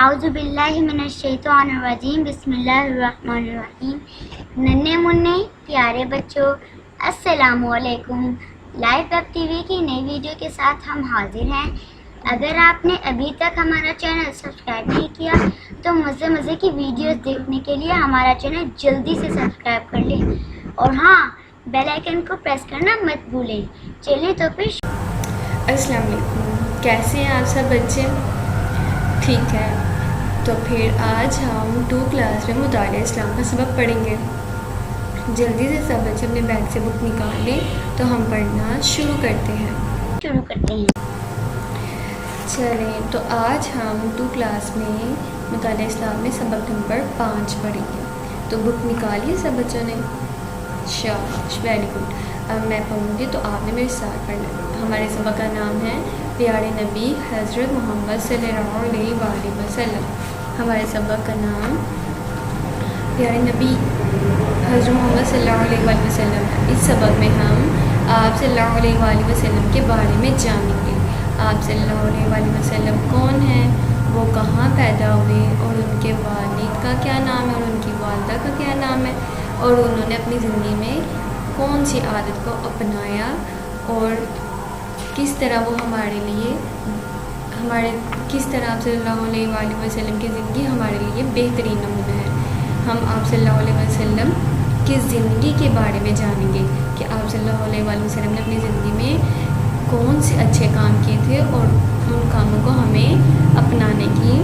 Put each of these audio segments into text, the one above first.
اعوذ باللہ من الشیطان الرجیم بسم اللہ الرحمن الرحیم۔ ننھے مننے پیارے بچوں، السلام علیکم۔ لائف ویب ٹی وی کی نئی ویڈیو کے ساتھ ہم حاضر ہیں۔ اگر آپ نے ابھی تک ہمارا چینل سبسکرائب نہیں کیا تو مزے کی ویڈیوز دیکھنے کے لیے ہمارا چینل جلدی سے سبسکرائب کر لیں، اور ہاں، بیل آئیکن کو پریس کرنا مت بھولیں۔ چلیے تو پھر السلام علیکم، کیسے ہیں آپ سب بچے؟ ٹھیک ہے، تو پھر آج ہم 2 کلاس میں مطالعہ اسلام کا سبق پڑھیں گے۔ جلدی سے سب بچے اپنے بیگ سے بک نکال لیں تو ہم پڑھنا شروع کرتے ہیں۔ چلیں، تو آج ہم 2 کلاس میں مطالعہ اسلام میں سبق نمبر 5 پڑھیں گے۔ تو بک نکالیے سب بچوں نے؟ شاباش، ویری گڈ۔ اب میں پڑھوں گی تو آپ نے میرے ساتھ پڑھنا ہے۔ ہمارے سبق کا نام ہے پیارے نبی حضرت محمد صلی اللہ علیہ وآلہ وسلم۔ ہمارے سبق کا نام پیارے نبی حضرت محمد صلی اللہ علیہ وآلہ وسلم ہے۔ اس سبق میں ہم آپ صلی اللہ علیہ وآلہ وسلم کے بارے میں جانیں گے۔ آپ صلی اللہ علیہ وآلہ وسلم کون ہیں، وہ کہاں پیدا ہوئے، اور ان کے والد کا کیا نام ہے اور ان کی والدہ کا کیا نام ہے، اور انہوں نے اپنی زندگی میں کون سی عادت کو اپنایا، اور کس طرح وہ کس طرح آپ صلی اللہ علیہ وآلہ وسلم کی زندگی ہمارے لیے بہترین نمونہ ہے۔ ہم آپ صلی اللہ علیہ وسلم کی زندگی کے بارے میں جانیں گے کہ آپ صلی اللہ علیہ وآلہ وسلم نے اپنی زندگی میں کون سے اچھے کام کیے تھے، اور ان کاموں کو ہمیں اپنانے کی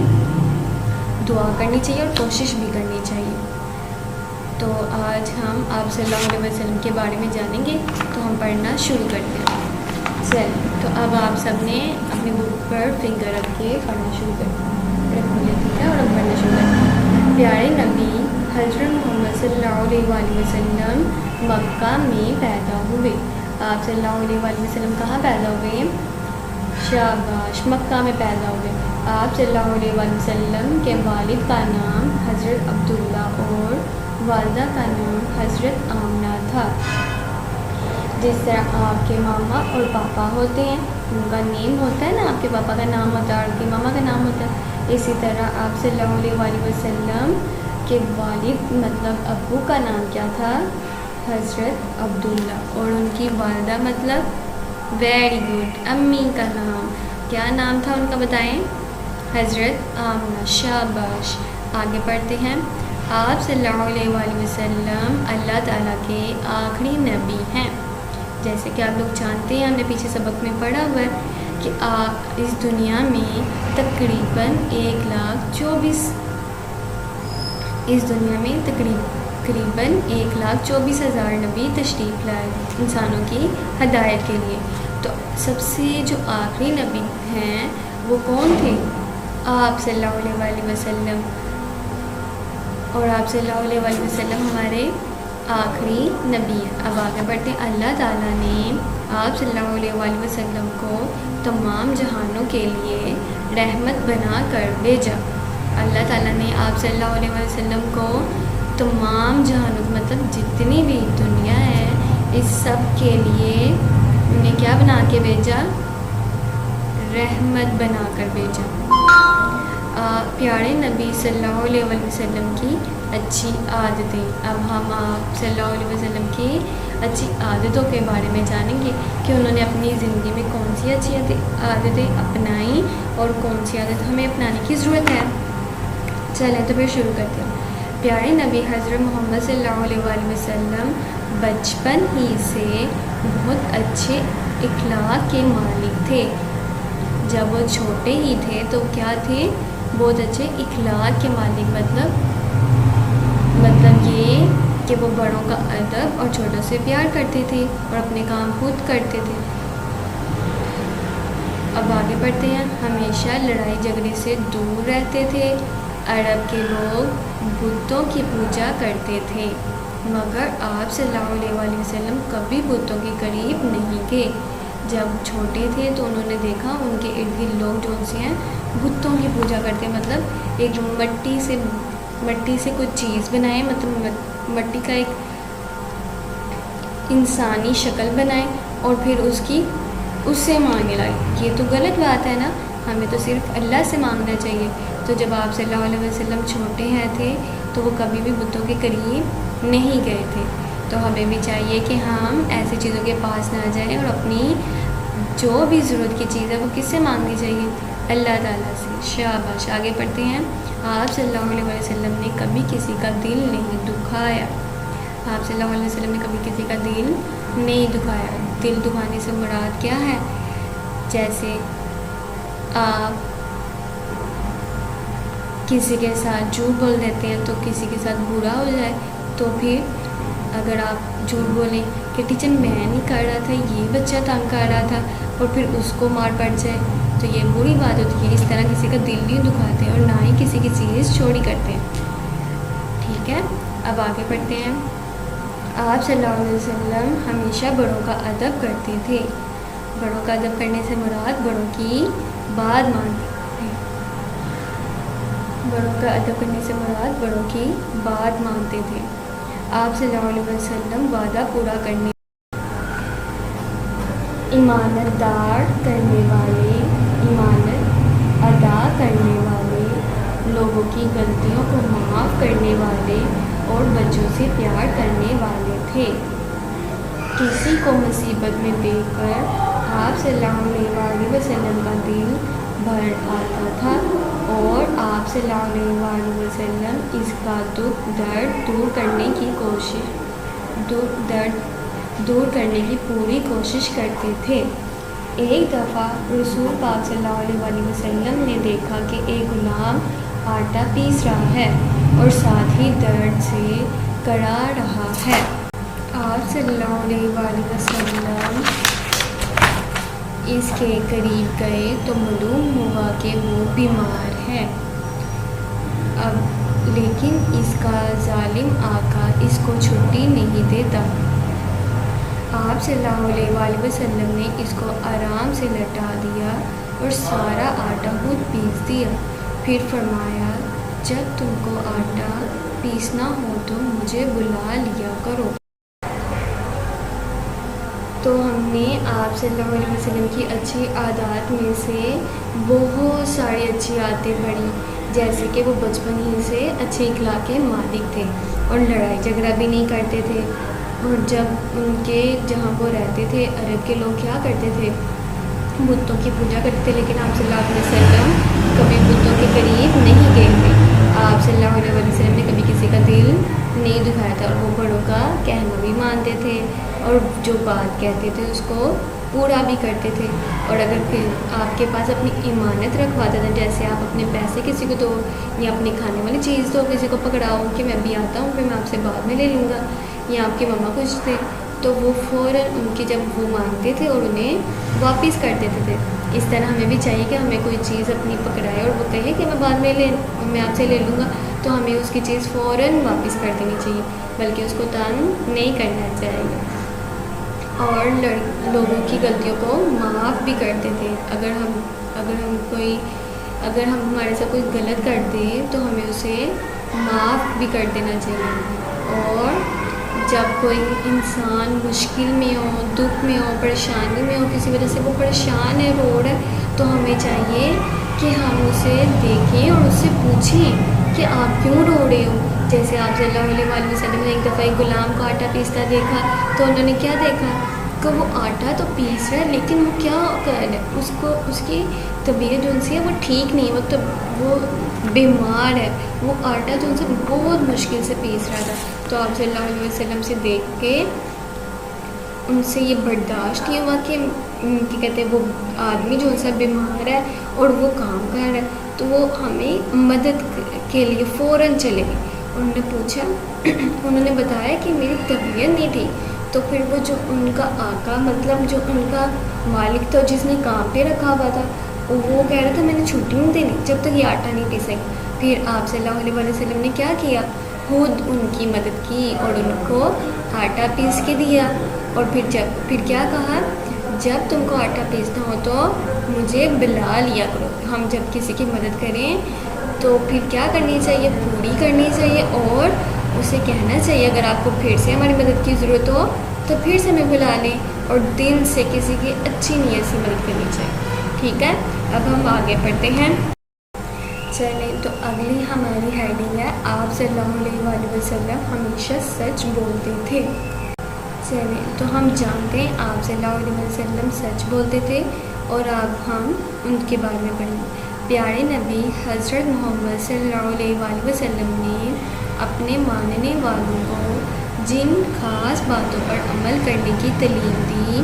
دعا کرنی چاہیے اور کوشش بھی کرنی چاہیے۔ تو آج ہم آپ صلی اللہ علیہ وسلم کے بارے میں جانیں گے، تو ہم پڑھنا شروع کرتے ہیں۔ چلیے، تو اب آپ سب نے اپنی بک پر فنگر رکھ کے پڑھنا شروع کر دیا، ٹھیک ہے، اور اب پڑھنا شروع کرتے ہیں۔ پیارے نبی حضرت محمد صلی اللہ علیہ وآلہ وسلم مکہ میں پیدا ہوئے۔ آپ صلی اللہ علیہ وآلہ وسلم کہاں پیدا ہوئے؟ شاباش، مکہ میں پیدا ہوئے۔ آپ صلی اللہ علیہ وآلہ وسلم کے والد کا نام حضرت عبداللہ اور والدہ کا نام حضرت آمنہ تھا۔ جس طرح آپ کے ماما اور پاپا ہوتے ہیں، ان کا نیم ہوتا ہے نا، آپ کے پاپا کا نام ہوتا ہے اور آپ کی ماما کا نام ہوتا ہے، اسی طرح آپ صلی اللہ علیہ وآلہ وسلم کے والد مطلب ابو کا نام کیا تھا؟ حضرت عبداللہ، اور ان کی والدہ مطلب ویری گڈ، امی کا نام کیا نام تھا ان کا بتائیں؟ حضرت آمنہ۔ شاباش، آگے پڑھتے ہیں۔ آپ صلی اللہ علیہ وآلہ وسلم اللہ تعالیٰ کے آخری نبی ہیں۔ جیسے کہ آپ لوگ جانتے ہیں، ہم نے پیچھے سبق میں پڑھا ہوا ہے کہ اس دنیا میں تقریباً 1,24,000 نبی تشریف لائے انسانوں کی ہدایت کے لیے۔ تو سب سے جو آخری نبی ہیں وہ کون تھے؟ آپ صلی اللہ علیہ وآلہ وسلم، اور آپ صلی اللہ علیہ وآلہ وسلم ہمارے آخری نبی ہیں۔ اب آگے بڑھتے ہیں۔ اللہ تعالیٰ نے آپ صلی اللہ علیہ وآلہ وسلم کو تمام جہانوں کے لیے رحمت بنا کر بھیجا۔ اللہ تعالیٰ نے آپ صلی اللہ علیہ وسلم کو تمام جہانوں مطلب جتنی بھی دنیا ہے اس سب کے لیے انہیں کیا بنا کے بھیجا؟ رحمت بنا کر بھیجا۔ پیارے نبی صلی اللہ علیہ وآلہ وسلم کی اچھی عادتیں۔ اب ہم آپ صلی اللہ علیہ وسلم کی اچھی عادتوں کے بارے میں جانیں گے کہ انہوں نے اپنی زندگی میں کون سی اچھی عادتیں اپنائیں اور کون سی عادت ہمیں اپنانے کی ضرورت ہے۔ چلیں تو پھر شروع کرتے ہیں۔ پیارے نبی حضرت محمد صلی اللہ علیہ وآلہ وسلم بچپن ہی سے بہت اچھے اخلاق کے مالک تھے۔ جب وہ چھوٹے ہی تھے تو کیا تھے؟ بہت اچھے اخلاق کے مالک، مطلب یہ کہ وہ بڑوں کا ادب اور چھوٹوں سے پیار کرتے تھے اور اپنے کام خود کرتے تھے۔ اب آگے بڑھتے ہیں۔ ہمیشہ لڑائی جھگڑے سے دور رہتے تھے۔ عرب کے لوگ بتوں کی پوجا کرتے تھے، مگر آپ صلی اللہ علیہ وآلہ وسلم کبھی بتوں کے قریب نہیں گئے۔ جب چھوٹے تھے تو انہوں نے دیکھا ان کے ارد گرد لوگ جو سے ہیں بتوں کی پوجا کرتے ہیں، مطلب ایک مٹی سے کچھ چیز بنائے، مطلب مٹی کا ایک انسانی شکل بنائے اور پھر اس سے مانگنے لگے۔ یہ تو غلط بات ہے نا، ہمیں تو صرف اللہ سے مانگنا چاہیے۔ تو جب آپ صلی اللہ علیہ وسلم چھوٹے ہیں تھے تو وہ کبھی بھی بتوں کے قریب نہیں گئے تھے. تو ہمیں بھی چاہیے کہ ہم ایسی چیزوں کے پاس نہ جائیں اور اپنی جو بھی ضرورت کی چیز ہے وہ کس سے مانگنی چاہیے؟ اللہ تعالیٰ سے. شاباش. آگے پڑھتے ہیں. آپ صلی اللہ علیہ وسلم نے کبھی کسی کا دل نہیں دکھایا. آپ صلی اللہ علیہ وسلم نے کبھی کسی کا دل نہیں دکھایا. دل دکھانے سے مراد کیا ہے؟ جیسے آپ کسی کے ساتھ جھوٹ بول دیتے ہیں تو کسی کے ساتھ برا ہو جائے، تو پھر اگر آپ جھوٹ بولیں کہ ٹیچر میں نہیں کر رہا تھا، یہ بچہ تنگ کر رہا تھا، اور پھر اس کو مار پڑ جائے تو یہ بری بات ہوتی ہے. اس طرح کسی کا دل نہیں دکھاتے اور نہ ہی کسی کی چیز چوری کرتے ہیں. ٹھیک ہے، اب آگے پڑھتے ہیں. آپ صلی اللہ علیہ وسلم ہمیشہ بڑوں کا ادب کرتے تھے. بڑوں کا ادب کرنے سے مراد بڑوں کی بات مانتے تھے. بڑوں کا ادب کرنے سے مراد بڑوں کی بات مانتے تھے. آپ صلی اللہ علیہ وسلم وعدہ پورا کرنے، امانت دار کرنے والے، امانت ادا کرنے والے، لوگوں کی غلطیوں کو معاف کرنے والے اور بچوں سے پیار کرنے والے تھے. کسی کو مصیبت میں دیکھ کر آپ صلی اللہ علیہ وسلم کا دل بھر آتا تھا اور آپ صلی اللہ علیہ وسلم اس کا درد دور کرنے کی پوری کوشش کرتے تھے. ایک دفعہ رسول پاک صلی اللہ علیہ وسلم نے دیکھا کہ ایک غلام آٹا پیس رہا ہے اور ساتھ ہی درد سے کرا رہا ہے. آپ صلی اللہ علیہ وسلم اس کے قریب گئے تو معلوم ہوا کہ وہ بیمار ہے. اب لیکن اس کا ظالم آقا اس کو چھٹی نہیں دیتا. آپ صلی اللہ علیہ وسلم نے اس کو آرام سے لٹا دیا اور سارا آٹا خود پیس دیا. پھر فرمایا، جب تم کو آٹا پیسنا ہو تو مجھے بلا لیا کرو. تو ہم نے آپ صلی اللہ علیہ وسلم کی اچھی عادات میں سے بہت ساری اچھی عادتیں پڑھی، جیسے کہ وہ بچپن ہی سے اچھے اخلاق کے مالک تھے اور لڑائی جھگڑا بھی نہیں کرتے تھے. اور جب ان کے جہاں وہ رہتے تھے عرب کے لوگ کیا کرتے تھے؟ بتوں کی پوجا کرتے تھے، لیکن آپ صلی اللہ علیہ وسلم کبھی بتوں کے قریب نہیں گئے تھے. آپ صلی اللہ علیہ وسلم نے کبھی کسی کا دل نہیں دکھایا تھا اور وہ بڑوں کا کہنا بھی مانتے تھے اور جو بات کہتے تھے اس کو پورا بھی کرتے تھے. اور اگر پھر آپ کے پاس اپنی امانت رکھواتے تھے، جیسے آپ اپنے پیسے کسی کو دو یا اپنی کھانے والی چیز دو، کسی کو پکڑاؤ کہ میں بھی آتا ہوں پھر میں آپ سے بعد میں لے لوں گا، یا آپ کی مما کچھ تھے تو وہ فوراً ان کی جب وہ مانگتے تھے اور انہیں واپس کر دیتے تھے. اس طرح ہمیں بھی چاہیے کہ ہمیں کوئی چیز اپنی پکڑائے اور وہ کہے کہ میں بعد میں آپ سے لے لوں گا، تو ہمیں اس کی چیز فوراً واپس کر دینی چاہیے، بلکہ اس کو تنگ نہیں کرنا چاہیے. اور لوگوں کی غلطیوں کو معاف بھی کرتے تھے. اگر ہم ہمارے ساتھ کوئی غلط کر دیں تو ہمیں اسے معاف بھی کر دینا چاہیے. اور جب کوئی انسان مشکل میں ہو، دکھ میں ہو، پریشانی میں ہو، کسی وجہ سے وہ پریشان ہے، رو رہا ہے، تو ہمیں چاہیے کہ ہم اسے دیکھیں اور اس سے پوچھیں کہ آپ کیوں رو رہے ہو. جیسے آپ صلی اللہ علیہ وسلم نے ایک دفعہ ایک غلام کو آٹا پیستا دیکھا تو انہوں نے کیا دیکھا کہ وہ آٹا تو پیس رہا ہے لیکن وہ کیا کر رہا ہے، اس کی طبیعت جو سی ہے وہ ٹھیک نہیں ہے، وہ بیمار ہے، وہ آٹا جو ان سے بہت مشکل سے پیس رہا تھا. تو آپ صلی اللہ علیہ وسلم سے دیکھ کے ان سے یہ برداشت نہیں ہوا کہ کیا کہتے ہیں وہ آدمی جو ان سے بیمار ہے اور وہ کام کر رہا ہے، تو وہ ہمیں مدد کے لیے فوراً چلے گئے. انہوں نے پوچھا، انہوں نے بتایا کہ میری طبیعت نہیں تھی. تو پھر وہ جو ان کا آقا، مطلب جو ان کا مالک تھا جس نے کام پہ رکھا ہوا تھا، وہ کہہ رہا تھا میں نے چھٹی نہیں دینی جب تک یہ آٹا نہیں پیسے. پھر آپ صلی اللہ علیہ وسلم نے کیا کیا؟ خود ان کی مدد کی اور ان کو آٹا پیس کے دیا. اور پھر کیا کہا؟ جب تم کو آٹا پیسنا ہو تو مجھے بلا لیا کرو. ہم جب کسی کی مدد کریں تو پھر کیا کرنی چاہیے؟ پوری کرنی چاہیے اور اسے کہنا چاہیے اگر آپ کو پھر سے ہماری مدد کی ضرورت ہو تو پھر سے ہمیں بلا لیں، اور دل سے کسی کی اچھی نیت سے مدد کرنی چاہیے. ٹھیک ہے، اب ہم آگے پڑھتے ہیں. چلیں تو اگلی ہماری ہیڈنگ ہے آپ صلی اللہ علیہ وسلم ہمیشہ سچ بولتے تھے. چلیں تو ہم جانتے ہیں آپ صلی اللہ علیہ وسلم سچ بولتے تھے اور اب ہم ان کے بارے میں پڑھیں گے. پیارے نبی حضرت محمد صلی اللہ علیہ وسلم نے اپنے ماننے والوں کو جن خاص باتوں پر عمل کرنے کی تعلیم دی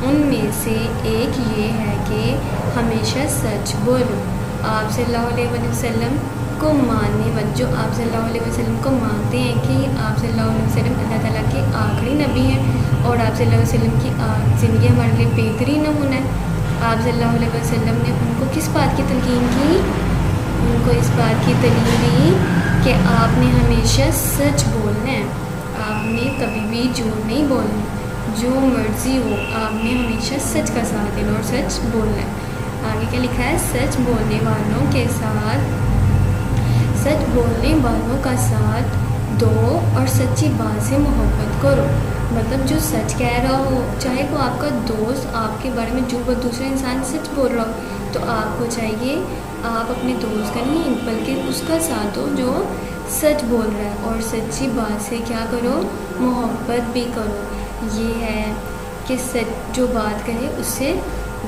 ان میں سے ایک یہ ہے کہ ہمیشہ سچ بولو. آپ صلی اللہ علیہ وسلم کو ماننے والے جو آپ صلی اللہ علیہ وسلم کو مانتے ہیں کہ آپ صلی اللہ علیہ وسلم اللہ تعالیٰ کے آخری نبی ہیں اور آپ صلی اللہ علیہ وسلم کی زندگی ہمارے لیے بہترین نمونہ ہے. آپ صلی اللہ علیہ وسلم نے ان کو کس بات کی تلقین کی؟ ان کو اس بات کی تعلیم دی کہ آپ نے ہمیشہ سچ بولنا ہے, آپ نے کبھی بھی جھوٹ نہیں بولنا, جو مرضی ہو آپ نے ہمیشہ سچ کا ساتھ دینا اور سچ بولنا ہے. آگے کیا لکھا ہے؟ سچ بولنے والوں کے ساتھ سچ بولنے والوں کا ساتھ دو اور سچی بات سے محبت کرو. مطلب جو سچ کہہ رہا ہو, چاہے وہ آپ کا دوست آپ کے بارے میں جو وہ دوسرا انسان سچ بول رہا ہو تو آپ کو چاہیے آپ اپنے دوست کا نہیں بلکہ اس کا ساتھ دو جو سچ بول رہا ہے, اور سچی بات سے کیا کرو؟ محبت بھی کرو. یہ ہے کہ سچ جو بات کرے اس سے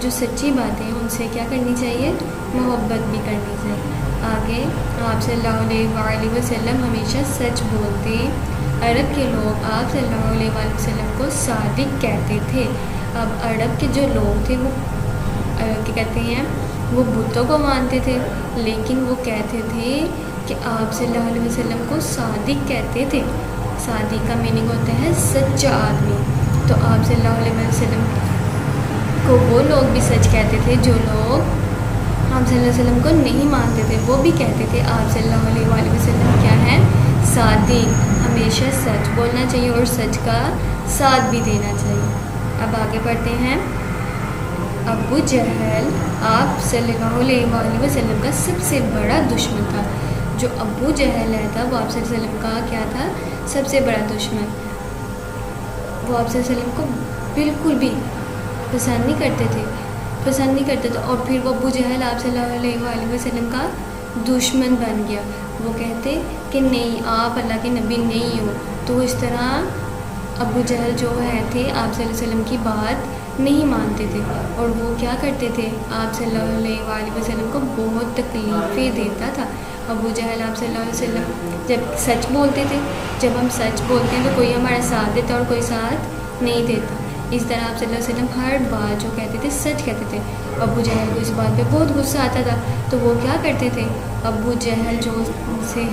جو سچی باتیں ہیں ان سے کیا کرنی چاہیے؟ محبت بھی کرنی چاہیے. آگے آپ صلی اللہ علیہ وسلم ہمیشہ سچ بولتے. عرب کے لوگ آپ صلی اللہ علیہ وسلم کو صادق کہتے تھے. اب عرب کے جو لوگ تھے وہ کیا کہتے ہیں, وہ بتوں کو مانتے تھے لیکن وہ کہتے تھے کہ آپ صلی اللہ علیہ وسلم کو صادق کہتے تھے. صادق کا میننگ ہوتا ہے سچا آدمی. تو آپ صلی اللہ علیہ وسلم کو وہ لوگ بھی سچ کہتے تھے جو لوگ آپ صلی اللہ علیہ وسلم کو نہیں مانتے تھے, وہ بھی کہتے تھے آپ صلی اللہ علیہ وسلم کیا ہے؟ صادق. ہمیشہ سچ بولنا چاہیے اور سچ کا ساتھ بھی دینا چاہیے. اب آگے پڑھتے ہیں. ابو جہل آپ صلی اللہ علیہ وسلم کا سب سے بڑا دشمن تھا. جو ابو جہل ہے تھا وہ آپ صلی اللہ علیہ وسلم کا کیا تھا؟ سب سے بڑا دشمن. وہ آپ صلی اللہ علیہ وسلم کو بالکل بھی پسند نہیں کرتے تھے اور پھر وہ ابو جہل آپ صلی اللہ علیہ وسلم کا دشمن بن گیا. وہ کہتے کہ نہیں آپ اللہ کے نبی نہیں ہو. تو اس طرح ابو جہل جو تھے آپ صلی اللہ علیہ وسلم کی بات نہیں مانتے تھے اور وہ کیا کرتے تھے؟ آپ صلی اللہ علیہ وسلم کو بہت تکلیفیں دیتا تھا. ابو جہل آپ صلی اللہ علیہ وسلم جب سچ بولتے تھے, جب ہم سچ بولتے ہیں تو کوئی ہمارا ساتھ دیتا اور کوئی ساتھ نہیں دیتا. اس طرح آپ صلی اللہ علیہ وسلم ہر بات جو کہتے تھے سچ کہتے تھے. ابو جہل کو اس بات پہ بہت غصہ آتا تھا تو وہ کیا کرتے تھے؟ ابو جہل جو سے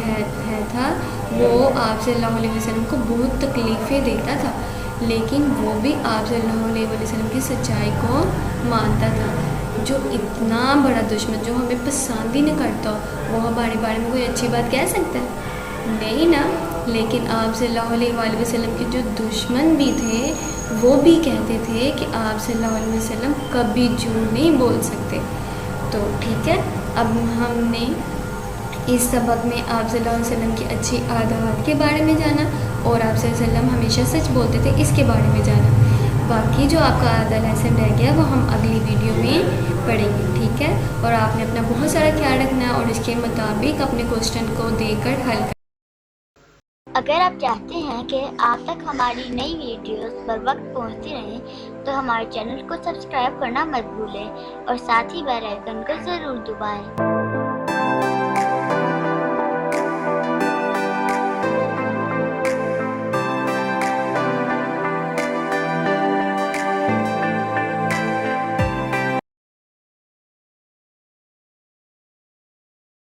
تھا وہ آپ صلی اللہ علیہ وسلم کو بہت تکلیفیں دیتا تھا لیکن وہ بھی آپ صلی اللہ علیہ وسلم کی سچائی کو مانتا تھا. جو اتنا بڑا دشمن جو ہمیں پسند ہی نہیں کرتا وہ ہمارے بارے میں کوئی اچھی بات کہہ سکتا ہے؟ نہیں نا. لیکن آپ صلی اللہ علیہ وسلم کے جو دشمن بھی تھے وہ بھی کہتے تھے کہ آپ صلی اللہ علیہ وسلم کبھی جھوٹ نہیں بول سکتے. تو ٹھیک ہے, اب ہم نے اس سبق میں آپ صلی اللہ علیہ وسلم کی اچھی عادات کے بارے میں جانا اور آپ صلی اللہ علیہ وسلم ہمیشہ سچ بولتے تھے اس کے بارے میں جانا. باقی جو آپ کا آدھا لیسن رہ گیا وہ ہم اگلی ویڈیو میں پڑھیں گے. ٹھیک ہے, اور آپ نے اپنا بہت سارا خیال رکھنا ہے اور اس کے مطابق اپنے کوسچن کو دے کر حل کرنا. اگر آپ چاہتے ہیں کہ آپ تک ہماری نئی ویڈیوز پر وقت پہنچتی رہیں تو ہمارے چینل کو سبسکرائب کرنا مت بھولیں اور ساتھ ہی بیل آئیکن کو ضرور دبائیں.